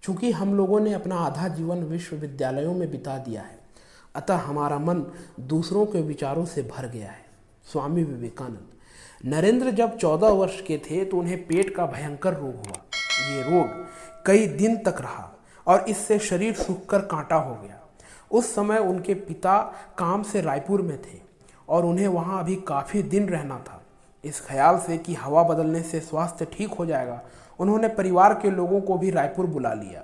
चूंकि हम लोगों ने अपना आधा जीवन विश्वविद्यालयों में बिता दिया है, अतः हमारा मन दूसरों के विचारों से भर गया है। स्वामी विवेकानंद। नरेंद्र जब 14 वर्ष के थे तो उन्हें पेट का भयंकर रोग हुआ। ये रोग कई दिन तक रहा और इससे शरीर सूखकर कांटा हो गया। उस समय उनके पिता काम से रायपुर में थे और उन्हें वहां अभी काफ़ी दिन रहना था। इस ख्याल से कि हवा बदलने से स्वास्थ्य ठीक हो जाएगा, उन्होंने परिवार के लोगों को भी रायपुर बुला लिया।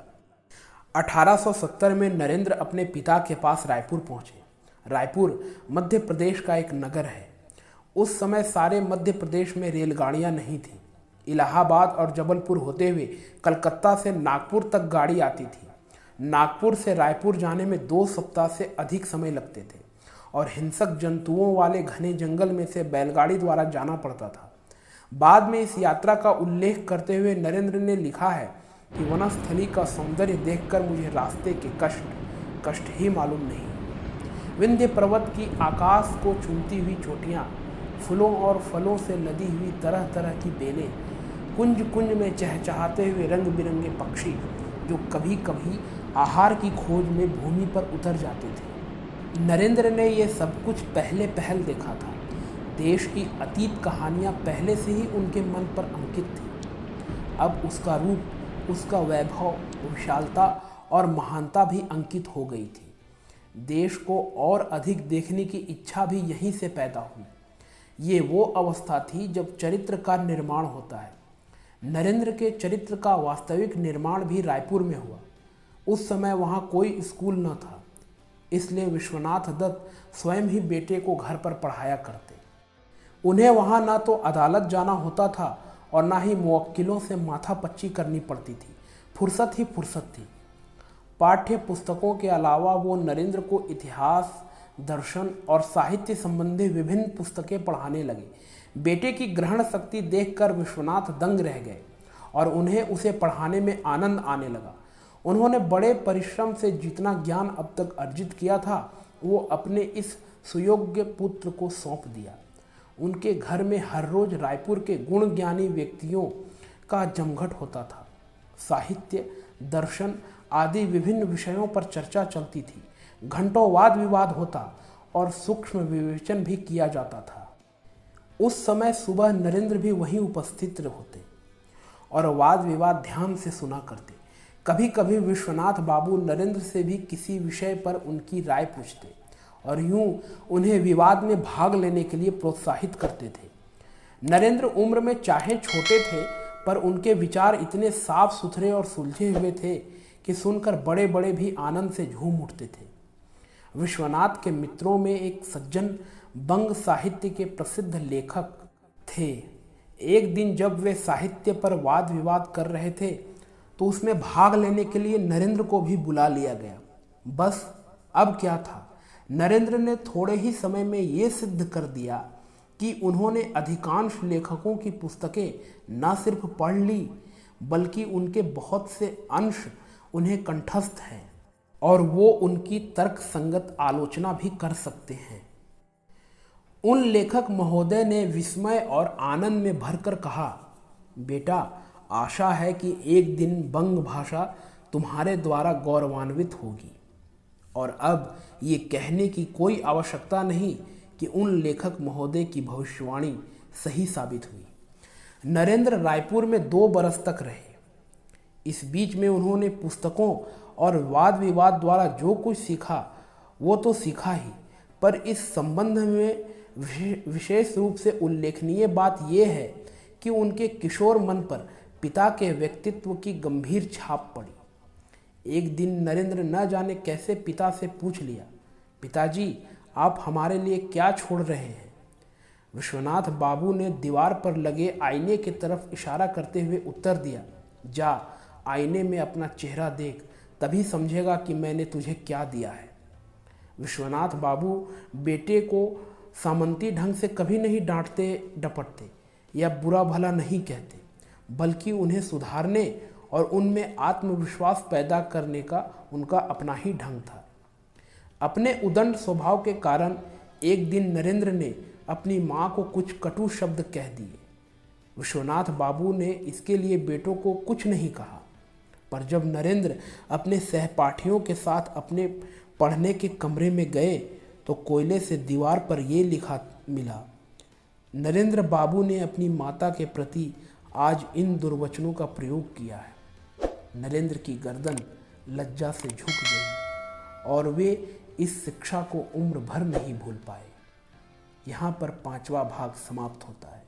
1870 में नरेंद्र अपने पिता के पास रायपुर पहुंचे। रायपुर मध्य प्रदेश का एक नगर है। उस समय सारे मध्य प्रदेश में रेलगाड़ियां नहीं थीं। इलाहाबाद और जबलपुर होते हुए कलकत्ता से नागपुर तक गाड़ी आती थी। नागपुर से रायपुर जाने में 2 सप्ताह से अधिक समय लगते थे और हिंसक जंतुओं वाले घने जंगल में से बैलगाड़ी द्वारा जाना पड़ता था। बाद में इस यात्रा का उल्लेख करते हुए नरेंद्र ने लिखा है कि वनस्थली का सौंदर्य देखकर मुझे रास्ते के कष्ट ही मालूम नहीं। विंध्य पर्वत की आकाश को चूमती हुई चोटियाँ, फूलों और फलों से लदी हुई तरह तरह की बेलें, कुंज कुंज में चहचहाते हुए रंग बिरंगे पक्षी जो कभी कभी आहार की खोज में भूमि पर उतर जाते थे। नरेंद्र ने यह सब कुछ पहल देखा था। देश की अतीत कहानियां पहले से ही उनके मन पर अंकित थी। अब उसका रूप, उसका वैभव, विशालता और महानता भी अंकित हो गई थी। देश को और अधिक देखने की इच्छा भी यहीं से पैदा हुई। ये वो अवस्था थी जब चरित्र का निर्माण होता है। नरेंद्र के चरित्र का वास्तविक निर्माण भी रायपुर में हुआ। उस समय वहाँ कोई स्कूल न था, इसलिए विश्वनाथ दत्त स्वयं ही बेटे को घर पर पढ़ाया करते। उन्हें वहाँ ना तो अदालत जाना होता था और ना ही मुवक्किलों से माथापच्ची करनी पड़ती थी। फुर्सत ही फुर्सत थी। पाठ्य पुस्तकों के अलावा वो नरेंद्र को इतिहास, दर्शन और साहित्य संबंधी विभिन्न पुस्तकें पढ़ाने लगे। बेटे की ग्रहण शक्ति देखकर विश्वनाथ दंग रह गए और उन्हें उसे पढ़ाने में आनंद आने लगा। उन्होंने बड़े परिश्रम से जितना ज्ञान अब तक अर्जित किया था वो अपने इस सुयोग्य पुत्र को सौंप दिया। उनके घर में हर रोज रायपुर के गुण ज्ञानी व्यक्तियों का जमघट होता था। साहित्य, दर्शन आदि विभिन्न विषयों पर चर्चा चलती थी। घंटों वाद विवाद होता और सूक्ष्म विवेचन भी किया जाता था। उस समय सुबह नरेंद्र भी वहीं उपस्थित होते और वाद विवाद ध्यान से सुना करते। कभी कभी विश्वनाथ बाबू नरेंद्र से भी किसी विषय पर उनकी राय पूछते और यूं उन्हें विवाद में भाग लेने के लिए प्रोत्साहित करते थे। नरेंद्र उम्र में चाहे छोटे थे, पर उनके विचार इतने साफ सुथरे और सुलझे हुए थे कि सुनकर बड़े बड़े भी आनंद से झूम उठते थे। विश्वनाथ के मित्रों में एक सज्जन बंग साहित्य के प्रसिद्ध लेखक थे। एक दिन जब वे साहित्य पर वाद विवाद कर रहे थे तो उसमें भाग लेने के लिए नरेंद्र को भी बुला लिया गया। बस अब क्या था, नरेंद्र ने थोड़े ही समय में ये सिद्ध कर दिया कि उन्होंने अधिकांश लेखकों की पुस्तकें न सिर्फ पढ़ ली, बल्कि उनके बहुत से अंश उन्हें कंठस्थ हैं और वो उनकी तर्क संगत आलोचना भी कर सकते हैं। उन लेखक महोदय ने विस्मय और आनंद में भरकर कहा, बेटा, आशा है कि एक दिन बंग भाषा तुम्हारे द्वारा गौरवान्वित होगी। और अब ये कहने की कोई आवश्यकता नहीं कि उन लेखक महोदय की भविष्यवाणी सही साबित हुई। नरेंद्र रायपुर में 2 बरस तक रहे। इस बीच में उन्होंने पुस्तकों और वाद विवाद द्वारा जो कुछ सीखा वो तो सीखा ही, पर इस संबंध में विशेष रूप से उल्लेखनीय बात यह है कि उनके किशोर मन पर पिता के व्यक्तित्व की गंभीर छाप पड़ी। एक दिन नरेंद्र न जाने कैसे पिता से पूछ लिया, पिताजी, आप हमारे लिए क्या छोड़ रहे हैं? विश्वनाथ बाबू ने दीवार पर लगे आईने की तरफ इशारा करते हुए उत्तर दिया, जा आईने में अपना चेहरा देख, तभी समझेगा कि मैंने तुझे क्या दिया है। विश्वनाथ बाबू बेटे को सामंती ढंग से कभी नहीं डांटते डपटते या बुरा भला नहीं कहते, बल्कि उन्हें सुधारने और उनमें आत्मविश्वास पैदा करने का उनका अपना ही ढंग था। अपने उदंड स्वभाव के कारण एक दिन नरेंद्र ने अपनी माँ को कुछ कटु शब्द कह दिए। विश्वनाथ बाबू ने इसके लिए बेटों को कुछ नहीं कहा, पर जब नरेंद्र अपने सहपाठियों के साथ अपने पढ़ने के कमरे में गए तो कोयले से दीवार पर ये लिखा मिला, नरेंद्र बाबू ने अपनी माता के प्रति आज इन दुर्वचनों का प्रयोग किया है। नरेंद्र की गर्दन लज्जा से झुक गई और वे इस शिक्षा को उम्र भर नहीं भूल पाए। यहाँ पर 5वां भाग समाप्त होता है।